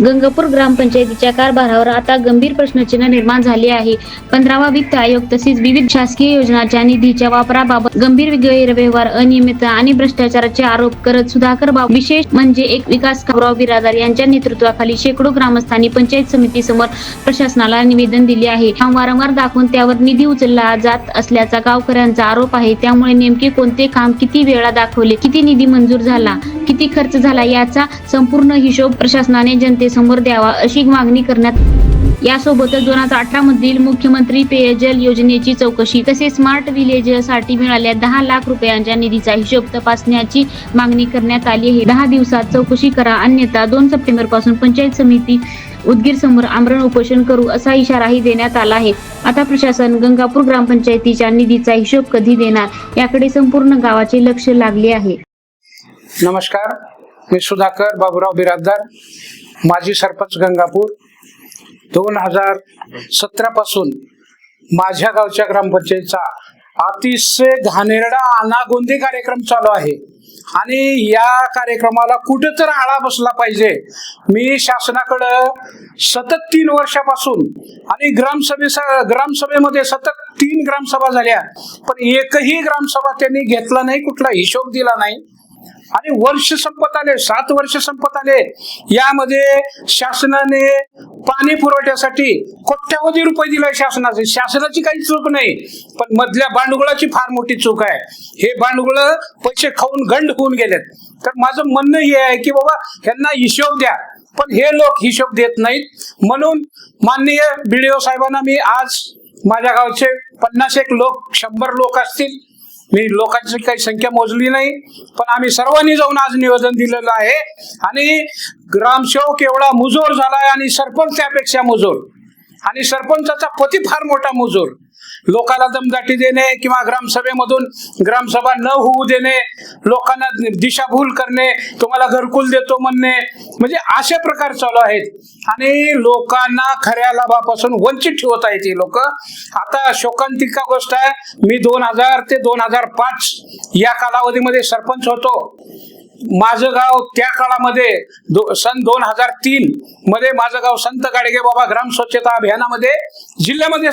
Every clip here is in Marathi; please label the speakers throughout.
Speaker 1: गंगापूर ग्रामपंचायतीच्या कारभारावर आता गंभीर प्रश्नचिन्ह निर्माण झाले आहे. 15वा वित्त आयोग तसेच विविध शासकीय योजनांच्या निधीच्या वापराबाबत गंभीर गैरव्यवहार, अनियमितता आणि भ्रष्टाचाराचे आरोप करत सुधाकर बाबू, विशेष म्हणजे एक विकास कामराव बिरादार यांच्या नेतृत्वाखाली शेकडो ग्रामस्थांनी पंचायत समिती समोर प्रशासनाला निवेदन दिले आहे. काम वारंवार दाखवून त्यावर निधी उचलला जात असल्याचा गावकऱ्यांचा आरोप आहे. त्यामुळे नेमके कोणते काम किती वेळा दाखवले, किती निधी मंजूर झाला, किती खर्च झाला याचा संपूर्ण हिशोब प्रशासनाने जनतेसमोर द्यावा अशी मागणी करण्यात. यासोबतच 2018 मधील मुख्यमंत्री पेयजल योजनेची चौकशी तसेच स्मार्ट विलेजसाठी मिळालेल्या 10 लाख रुपयांच्या निधीचा हिशोब तपासण्याची मागणी करण्यात आली आहे. 10 दिवसात चौकशी करा, अन्यथा 2 सप्टेंबर पासून पंचायत समिती उदगीर समोर आमरण उपोषण करू असा इशाराही देण्यात आला आहे. आता प्रशासन गंगापूर ग्रामपंचायतीच्या निधीचा हिशोब कधी देणार याकडे संपूर्ण गावाचे लक्ष लागले आहे.
Speaker 2: नमस्कार, मी सुधाकर बाबूराव बिराददार, माजी सरपंच गंगापूर. 2017 पासून माझ्या गावच्या ग्रामपंचायतीचा अतिशय घाणेरडा अनागोंदी कार्यक्रम चालू आहे आणि या कार्यक्रमाला कुठेतरी आळा बसला पाहिजे. मी शासनाकडं सतत 3 वर्षापासून आणि ग्रामसभेमध्ये सतत 3 ग्रामसभा झाल्या, पण एकही ग्रामसभा त्यांनी घेतला नाही, कुठला हिशोब दिला नाही. आणि वर्ष संपत आले, 7 वर्ष संपत आले. यामध्ये शासनाने पाणी पुरवठ्यासाठी कोट्यावधी रुपये दिलाय. शासनाची काही चूक नाही, पण मधल्या भांडवलाची फार मोठी चूक आहे. हे भांडवल पैसे खाऊन गंड होऊन गेलेत. तर माझं म्हणणं हे आहे की बाबा ह्यांना हिशोब द्या, पण हे लोक हिशोब देत नाहीत. म्हणून माननीय BDO साहेबांना मी आज माझ्या गावचे 50 लोक, 100 लोक असतील, मी लोकांची काही संख्या मोजली नाही, पण आम्ही सर्वांनी जाऊन आज निवेदन दिलेलं आहे. आणि ग्रामसेवक एवढा मुजोर झालाय आणि सरपंच त्यापेक्षा मुजोर, आणि सरपंचाचा पती फार मोठा मुजोर. लोकांना दमदाटी देणे किंवा ग्रामसभेमधून ग्रामसभा न होऊ देणे, लोकांना दिशाभूल करणे, तुम्हाला घरकुल देतो म्हणणे, म्हणजे असे प्रकार चालू आहेत आणि लोकांना खऱ्या लाभापासून वंचित ठेवत आहेत ही लोक. आता शोकांतिका गोष्ट आहे, मी 2000 ते 2005 या कालावधीमध्ये सरपंच होतो. माझं गाव त्या काळामध्ये सन 2003 मध्ये माझं गाव संत गाडगे बाबा ग्राम स्वच्छता अभियानामध्ये जिल्ह्यामध्ये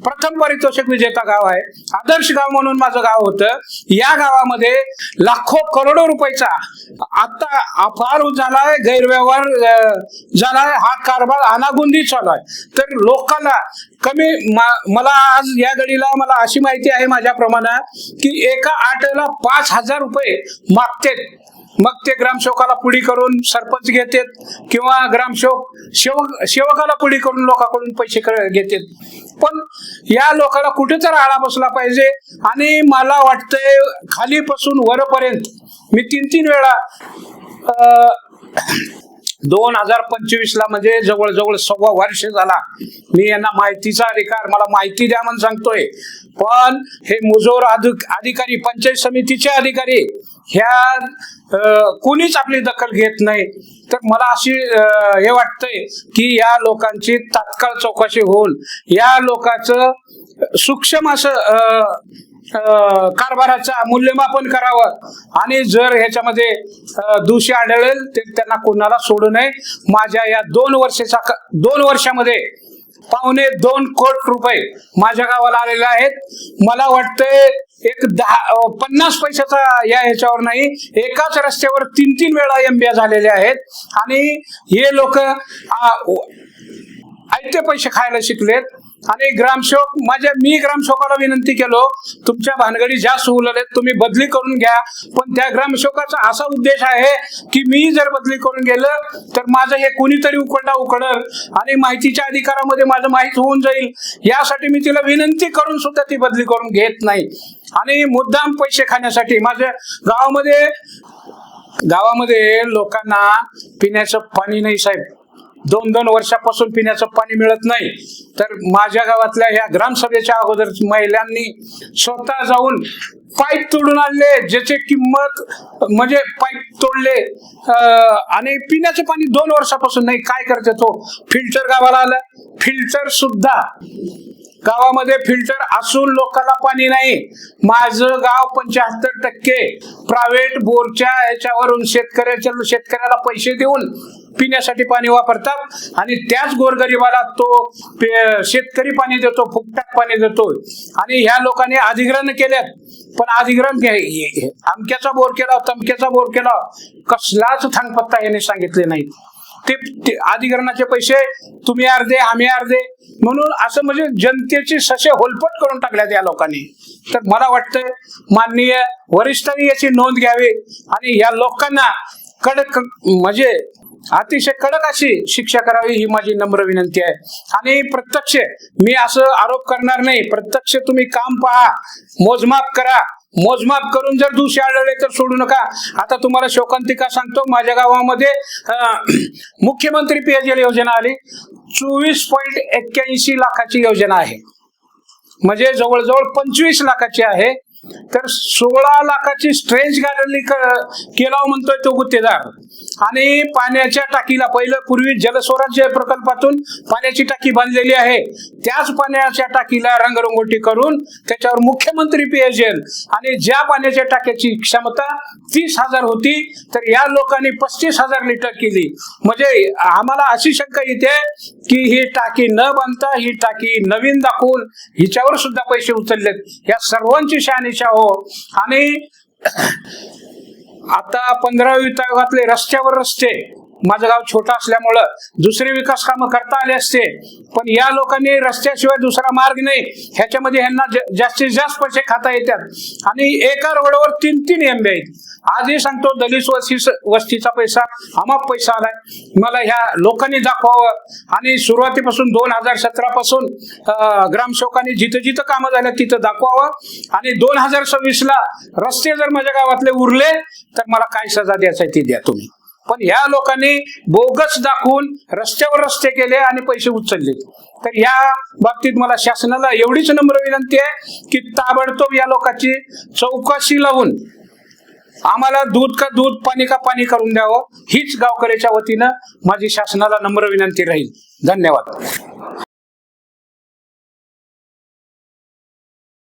Speaker 2: प्रथम पारितोषिक विजेता गाव आहे. आदर्श गाव म्हणून माझं गाव होतं. या गावामध्ये लाखो करोडो रुपयाचा आता अपार झालाय, गैरव्यवहार झालाय, हा कारभार अनागोंदी चालू आहे. तर लोकांना मला आज या घडीला मला अशी माहिती आहे माझ्याप्रमाणे की एका आठवड्याला 5000 रुपये मागतेत. मग ते ग्रामसेवकाला पुढी करून सरपंच घेतात किंवा सेवकाला पुढी करून लोकांकडून पैसे घेतात. पण या लोकांना कुठेतरी आळा बसला पाहिजे. आणि मला वाटतंय खालीपासून वरपर्यंत मी 3 वेळा 2025 ला म्हणजे जवळजवळ 1.25 वर्ष झाला मी यांना माहितीचा अधिकार, मला माहिती द्या म्हणून सांगतोय. पण हे मुजोर अधिकारी, पंचायत समितीचे अधिकारी ह्या कोणीच आपली दखल घेत नाही. तर मला अशी हे वाटतंय की या लोकांची तात्काळ चौकशी होऊन या लोकांचं सूक्ष्म असं कारभाराचा मूल्यमापन करावं आणि जर ह्याच्यामध्ये दोषी आढळेल तर त्यांना कोणाला सोडू नये. माझ्या या 2 वर्षामध्ये 2.25 कोटी रुपये माझ्या गावाला आलेले आहेत. मला वाटतंय एक 50 पैशाचा या ह्याच्यावर नाही, एकाच रस्त्यावर 3 वेळा एमब्या झालेल्या आहेत. आणि हे लोक आयते पैसे खायला शिकलेत. आणि ग्रामसेवक मी ग्रामसेवकाला विनंती केलो, तुमच्या भानगडी जास्त उललेत, तुम्ही बदली करून घ्या. पण त्या ग्रामसेवकाचा असा उद्देश आहे की मी जर बदली करून गेलं तर माझं हे कोणीतरी उकडल आणि माहितीच्या अधिकारामध्ये माझं माहीत होऊन जाईल. यासाठी मी तिला विनंती करून सुद्धा ती बदली करून घेत नाही. आणि मुद्दाम पैसे खाण्यासाठी माझ्या गावामध्ये लोकांना पिण्याचं पाणी नाही साहेब. 2 वर्षापासून पिण्याचं पाणी मिळत नाही. तर माझ्या गावातल्या ह्या ग्रामसभेच्या अगोदर महिलांनी स्वतः जाऊन पाईप तोडून आणले, ज्याची किंमत म्हणजे पाईप तोडले आणि पिण्याचं पाणी 2 वर्षापासून नाही. काय करते तो फिल्टर गावाला आलं, फिल्टर सुद्धा गावामध्ये फिल्टर असून लोकांना पाणी नाही. माझं गाव 75% प्रायव्हेट बोरच्या ह्याच्यावरून शेतकऱ्याला पैसे देऊन पिण्यासाठी पाणी वापरतात आणि त्याच गोरगरिबाला तो शेतकरी पाणी देतो, फुकटात पाणी देतो. आणि ह्या लोकांनी अधिग्रहण केल्यात, पण अधिग्रहण अमक्याचा बोर केला, तमक्याचा बोर केला, कसलाच थांगपत्ता यांनी सांगितले नाहीत. ते अधिग्रहणाचे पैसे तुम्ही अर्धे आम्ही अर्धे म्हणून असं म्हणजे जनतेची ससे होलपट करून टाकल्यात या लोकांनी. तर मला वाटतं माननीय वरिष्ठांनी याची नोंद घ्यावी आणि या लोकांना कडक म्हणजे अतिशय कडक अशी शिक्षा करावी ही माझी नम्र विनंती आहे. आणि प्रत्यक्ष मी असं आरोप करणार नाही, प्रत्यक्ष तुम्ही काम पहा, मोजमाप करा, मोजमाप करून जर दोषी आढळले तर सोडू नका. आता तुम्हाला शोकांतिका सांगतो, माझ्या गावामध्ये मुख्यमंत्री पेयजल योजना आली, 24.81 लाखाची योजना आहे, म्हणजे जवळजवळ 25 लाखाची आहे. तर 16 लाखाची स्ट्रेंज गॅलरी केला म्हणतोय तो गुत्तेदार. आणि पाण्याच्या टाकीला पहिलं पूर्वी जलस्वराज्य प्रकल्पातून पाण्याची टाकी बांधलेली आहे, त्याच पाण्याच्या टाकीला रंगरंगोटी करून त्याच्यावर मुख्यमंत्री पेयजल, आणि ज्या पाण्याच्या टाक्याची क्षमता 30,000 होती तर या लोकांनी 35,000 लिटर केली. म्हणजे आम्हाला अशी शंका येते की ही टाकी न बांधता ही टाकी नवीन दाखवून हिच्यावर सुद्धा पैसे उचललेत. या सर्वांची शहानिशा हो. आणि आता 15व्या वित्त आयोगातले रस्त्यावर रस्ते, माझं गाव छोटं असल्यामुळं दुसरे विकास कामं करता आले असते, पण या लोकांनी रस्त्याशिवाय दुसरा मार्ग नाही, ह्याच्यामध्ये ह्यांना जास्तीत जास्त पैसे खाता येतात. आणि एका रोडवर 3-3 एमबी आहेत. आजही सांगतो, दलित वस्तीचा पैसा अमाप पैसा आलाय, मला ह्या लोकांनी दाखवावं. आणि सुरुवातीपासून 2017 पासून ग्रामसेवकांनी जिथं जिथं कामं झाल्या तिथं दाखवावं. आणि 2026 ला रस्ते जर माझ्या गावातले उरले तर मला काय सजा द्यायचं ती द्या तुम्ही. पण या लोकांनी बोगस दाखवून रस्त्यावर रस्ते केले आणि पैसे उचलले. तर या बाबतीत मला शासनाला एवढीच नम्र विनंती आहे की ताबडतोब या लोकांची चौकशी लावून आम्हाला दूध का दूध, पाणी का पाणी करून द्यावं, हीच गावकऱ्याच्या वतीनं माझी शासनाला नम्र विनंती राहील. धन्यवाद.